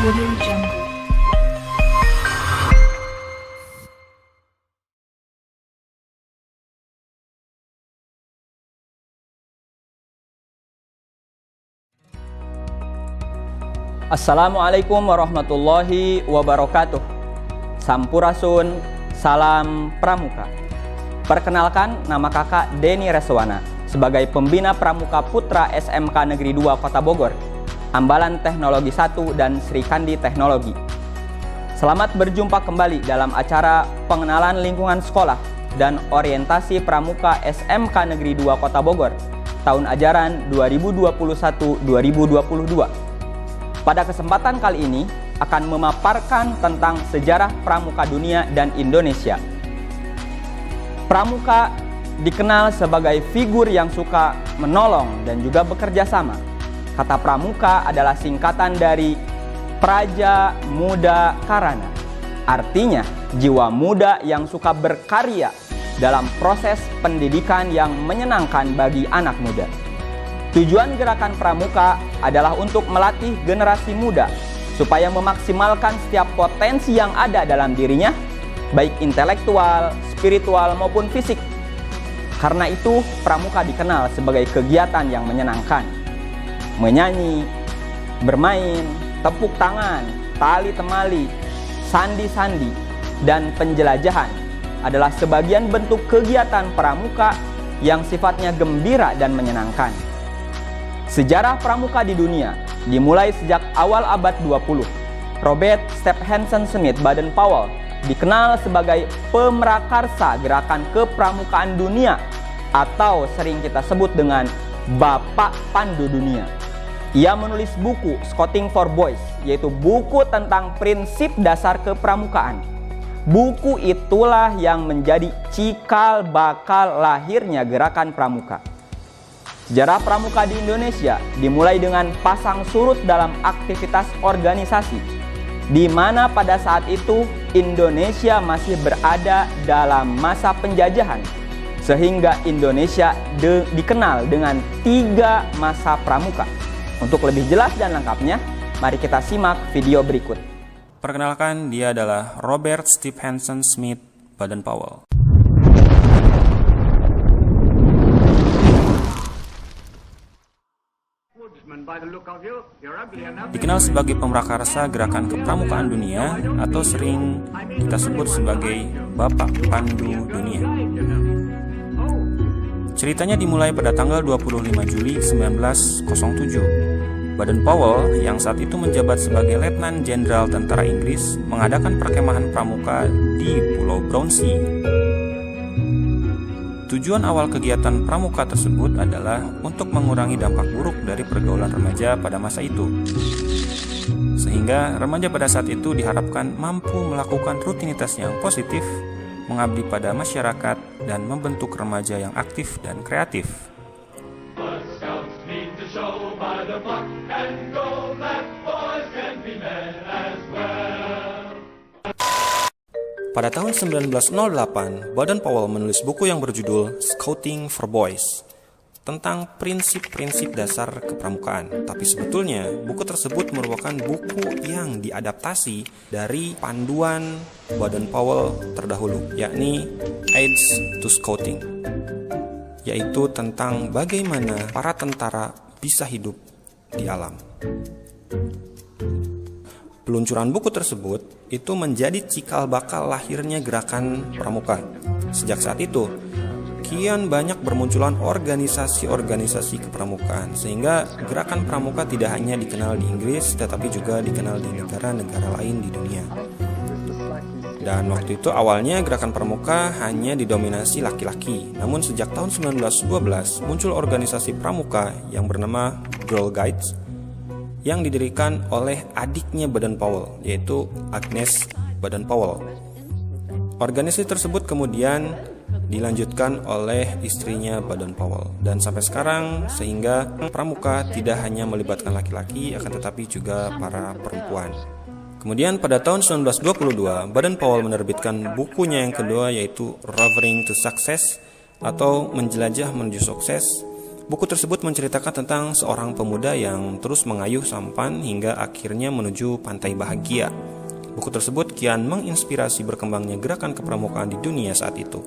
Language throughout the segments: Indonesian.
Audio Jungle. Assalamualaikum warahmatullahi wabarakatuh. Sampurasun, salam pramuka. Perkenalkan, nama kakak Denny Reswana sebagai pembina Pramuka Putra SMK Negeri 2 Kota Bogor, Ambalan Teknologi 1 dan Sri Kandi Teknologi. Selamat berjumpa kembali dalam acara pengenalan lingkungan sekolah dan orientasi Pramuka SMK Negeri 2 Kota Bogor tahun ajaran 2021-2022. Pada kesempatan kali ini akan memaparkan tentang sejarah pramuka dunia dan Indonesia. Pramuka dikenal sebagai figur yang suka menolong dan juga bekerja sama. Kata pramuka adalah singkatan dari Praja Muda Karana. Artinya, jiwa muda yang suka berkarya dalam proses pendidikan yang menyenangkan bagi anak muda. Tujuan gerakan pramuka adalah untuk melatih generasi muda supaya memaksimalkan setiap potensi yang ada dalam dirinya, baik intelektual, spiritual maupun fisik. Karena itu, pramuka dikenal sebagai kegiatan yang menyenangkan. Menyanyi, bermain, tepuk tangan, tali temali, sandi-sandi, dan penjelajahan adalah sebagian bentuk kegiatan pramuka yang sifatnya gembira dan menyenangkan. Sejarah pramuka di dunia dimulai sejak awal abad 20. Robert Stephenson Smith Baden-Powell dikenal sebagai pemrakarsa gerakan kepramukaan dunia atau sering kita sebut dengan Bapak Pandu Dunia. Ia menulis buku Scouting for Boys, yaitu buku tentang prinsip dasar kepramukaan. Buku itulah yang menjadi cikal bakal lahirnya gerakan pramuka. Sejarah pramuka di Indonesia dimulai dengan pasang surut dalam aktivitas organisasi, di mana pada saat itu Indonesia masih berada dalam masa penjajahan, sehingga Indonesia dikenal dengan 3 masa pramuka. Untuk lebih jelas dan lengkapnya, mari kita simak video berikut. Perkenalkan, dia adalah Robert Stephenson Smith Baden-Powell. Dikenal sebagai pemrakarsa gerakan kepramukaan dunia atau sering kita sebut sebagai Bapak Pandu Dunia. Ceritanya dimulai pada tanggal 25 Juli 1907. Baden-Powell yang saat itu menjabat sebagai Letnan Jenderal Tentara Inggris mengadakan perkemahan pramuka di Pulau Brownsea. Tujuan awal kegiatan pramuka tersebut adalah untuk mengurangi dampak buruk dari pergaulan remaja pada masa itu. Sehingga remaja pada saat itu diharapkan mampu melakukan rutinitas yang positif, mengabdi pada masyarakat, dan membentuk remaja yang aktif dan kreatif. Pada tahun 1908, Baden-Powell menulis buku yang berjudul Scouting for Boys tentang prinsip-prinsip dasar kepramukaan. Tapi sebetulnya buku tersebut merupakan buku yang diadaptasi dari panduan Baden-Powell terdahulu, yakni Aids to Scouting, yaitu tentang bagaimana para tentara bisa hidup di alam. Peluncuran buku tersebut itu menjadi cikal bakal lahirnya gerakan pramuka. Sejak saat itu, kian banyak bermunculan organisasi-organisasi kepramukaan, sehingga gerakan pramuka tidak hanya dikenal di Inggris, tetapi juga dikenal di negara-negara lain di dunia. Dan waktu itu awalnya gerakan pramuka hanya didominasi laki-laki. Namun sejak tahun 1912 muncul organisasi pramuka yang bernama Girl Guides, yang didirikan oleh adiknya Baden-Powell, yaitu Agnes Baden-Powell. Organisasi tersebut kemudian dilanjutkan oleh istrinya Baden-Powell, dan sampai sekarang, sehingga pramuka tidak hanya melibatkan laki-laki, akan tetapi juga para perempuan. Kemudian pada tahun 1922, Baden-Powell menerbitkan bukunya yang kedua, yaitu Roving to Success atau Menjelajah Menuju Sukses. Buku tersebut menceritakan tentang seorang pemuda yang terus mengayuh sampan hingga akhirnya menuju pantai bahagia. Buku tersebut kian menginspirasi berkembangnya gerakan kepramukaan di dunia saat itu.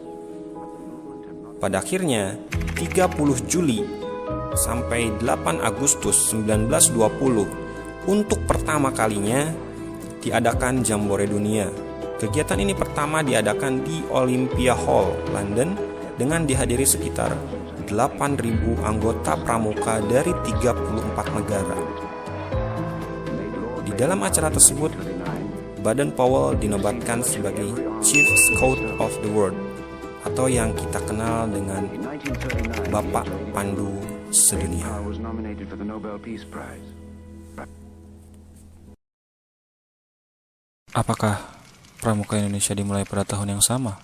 Pada akhirnya, 30 Juli sampai 8 Agustus 1920, untuk pertama kalinya diadakan Jambore Dunia. Kegiatan ini pertama diadakan di Olympia Hall, London, dengan dihadiri sekitar 8.000 anggota pramuka dari 34 negara. Di dalam acara tersebut, Baden-Powell dinobatkan sebagai Chief Scout of the World, atau yang kita kenal dengan Bapak Pandu Sedunia. Apakah pramuka Indonesia dimulai pada tahun yang sama?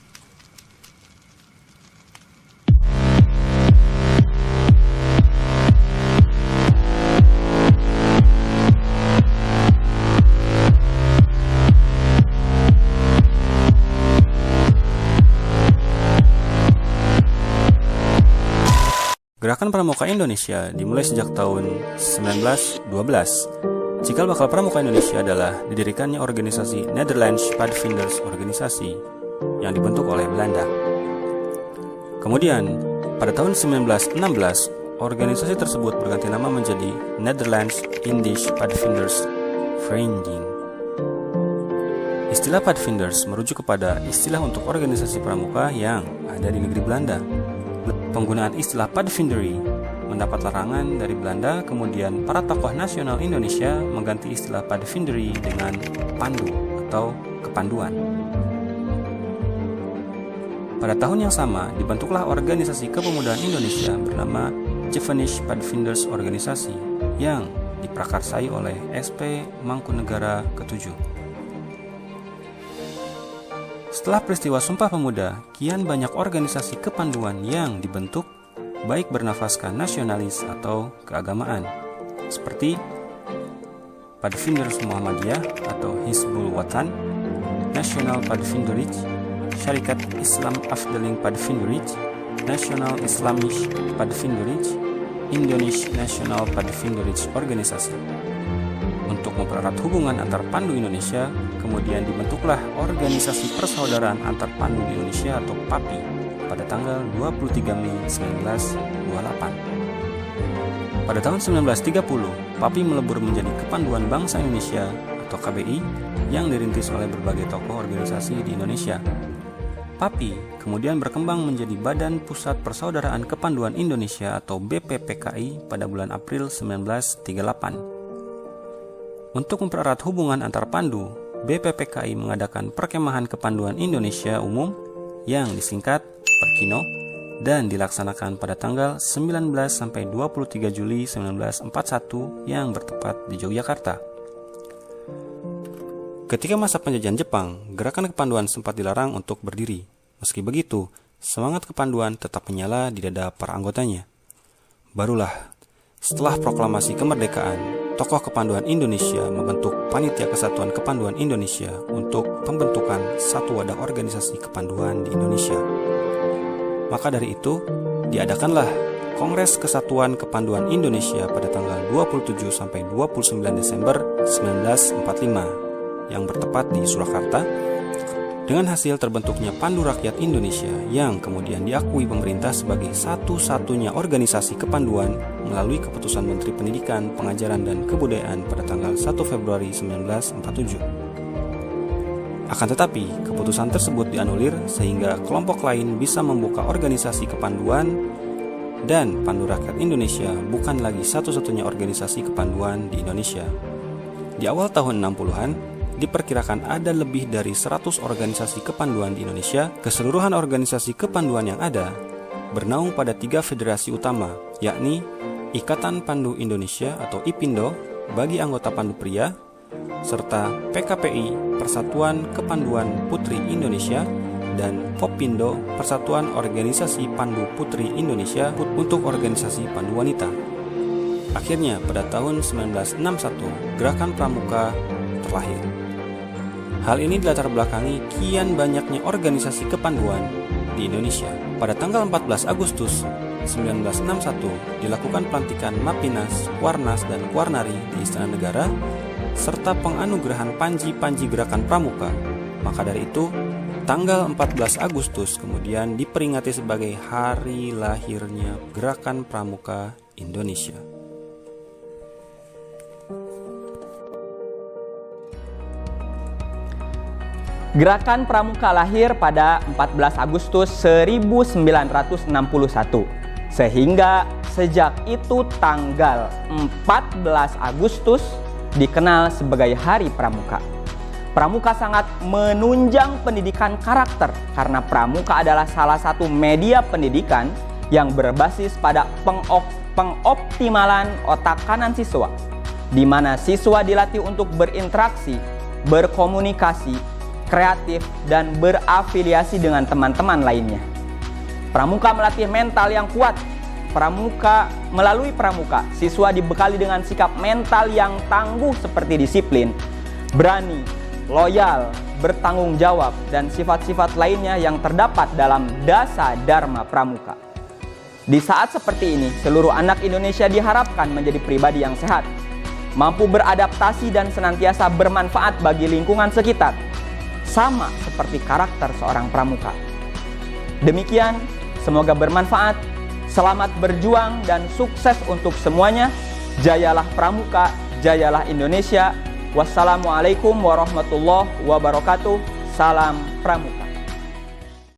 Gerakan Pramuka Indonesia dimulai sejak tahun 1912. Cikal bakal Pramuka Indonesia adalah didirikannya organisasi Netherlands Padvinders Organisasi yang dibentuk oleh Belanda. Kemudian, pada tahun 1916, organisasi tersebut berganti nama menjadi Netherlands Indisch Padvinders Vereniging. Istilah Padvinders merujuk kepada istilah untuk organisasi pramuka yang ada di negeri Belanda. Penggunaan istilah Padvindery mendapat larangan dari Belanda, kemudian para tokoh nasional Indonesia mengganti istilah Padvindery dengan pandu atau kepanduan. Pada tahun yang sama, dibentuklah organisasi kepemudaan Indonesia bernama Javanese Padvinders Organisasi yang diprakarsai oleh SP Mangkunegara ke-7. Setelah peristiwa Sumpah Pemuda, kian banyak organisasi kepanduan yang dibentuk, baik bernafaskan nasionalis atau keagamaan, seperti Padvinders Muhammadiyah atau Hizbul Wathan, National Padvinderij, Syarikat Islam Afdeling Padvinderij, National Islamisch Padvinderij, Indonesian National Padvinderij Organisasi. Untuk mempererat hubungan antar pandu Indonesia, kemudian dibentuklah Organisasi Persaudaraan Antar Pandu di Indonesia atau PAPI pada tanggal 23 Mei 1928. Pada tahun 1930, PAPI melebur menjadi Kepanduan Bangsa Indonesia atau KBI yang dirintis oleh berbagai tokoh organisasi di Indonesia. PAPI kemudian berkembang menjadi Badan Pusat Persaudaraan Kepanduan Indonesia atau BPPKI pada bulan April 1938. Untuk mempererat hubungan antar pandu, BPPKI mengadakan Perkemahan Kepanduan Indonesia Umum yang disingkat Perkino dan dilaksanakan pada tanggal 19 sampai 23 Juli 1941 yang bertepat di Yogyakarta. Ketika masa penjajahan Jepang, gerakan kepanduan sempat dilarang untuk berdiri. Meski begitu, semangat kepanduan tetap menyala di dada para anggotanya. Barulah setelah proklamasi kemerdekaan, tokoh kepanduan Indonesia membentuk Panitia Kesatuan Kepanduan Indonesia untuk pembentukan satu wadah organisasi kepanduan di Indonesia. Maka dari itu, diadakanlah Kongres Kesatuan Kepanduan Indonesia pada tanggal 27 sampai 29 Desember 1945 yang bertepat di Surakarta, dengan hasil terbentuknya Pandu Rakyat Indonesia yang kemudian diakui pemerintah sebagai satu-satunya organisasi kepanduan melalui keputusan Menteri Pendidikan, Pengajaran, dan Kebudayaan pada tanggal 1 Februari 1947. Akan tetapi, keputusan tersebut dianulir sehingga kelompok lain bisa membuka organisasi kepanduan dan Pandu Rakyat Indonesia bukan lagi satu-satunya organisasi kepanduan di Indonesia. Di awal tahun 60-an, diperkirakan ada lebih dari 100 organisasi kepanduan di Indonesia. Keseluruhan organisasi kepanduan yang ada bernaung pada 3 federasi utama, yakni Ikatan Pandu Indonesia atau IPINDO bagi anggota pandu pria, serta PKPI Persatuan Kepanduan Putri Indonesia dan POPINDO Persatuan Organisasi Pandu Putri Indonesia untuk organisasi pandu wanita. Akhirnya pada tahun 1961 Gerakan Pramuka terlahir. Hal ini dilatar belakangi kian banyaknya organisasi kepanduan di Indonesia. Pada tanggal 14 Agustus 1961 dilakukan pelantikan Mapinas, Kuarnas, dan Kuarnari di Istana Negara, serta penganugerahan panji-panji gerakan pramuka. Maka dari itu, tanggal 14 Agustus kemudian diperingati sebagai hari lahirnya Gerakan Pramuka Indonesia. Gerakan Pramuka lahir pada 14 Agustus 1961, sehingga sejak itu tanggal 14 Agustus dikenal sebagai Hari Pramuka. Pramuka sangat menunjang pendidikan karakter karena pramuka adalah salah satu media pendidikan yang berbasis pada pengoptimalan otak kanan siswa, di mana siswa dilatih untuk berinteraksi, berkomunikasi, kreatif, dan berafiliasi dengan teman-teman lainnya. Pramuka melatih mental yang kuat. Melalui pramuka, siswa dibekali dengan sikap mental yang tangguh seperti disiplin, berani, loyal, bertanggung jawab, dan sifat-sifat lainnya yang terdapat dalam Dasa Dharma Pramuka. Di saat seperti ini, seluruh anak Indonesia diharapkan menjadi pribadi yang sehat, mampu beradaptasi dan senantiasa bermanfaat bagi lingkungan sekitar, sama seperti karakter seorang pramuka. Demikian, semoga bermanfaat, selamat berjuang dan sukses untuk semuanya. Jayalah pramuka, jayalah Indonesia. Wassalamualaikum warahmatullahi wabarakatuh. Salam pramuka.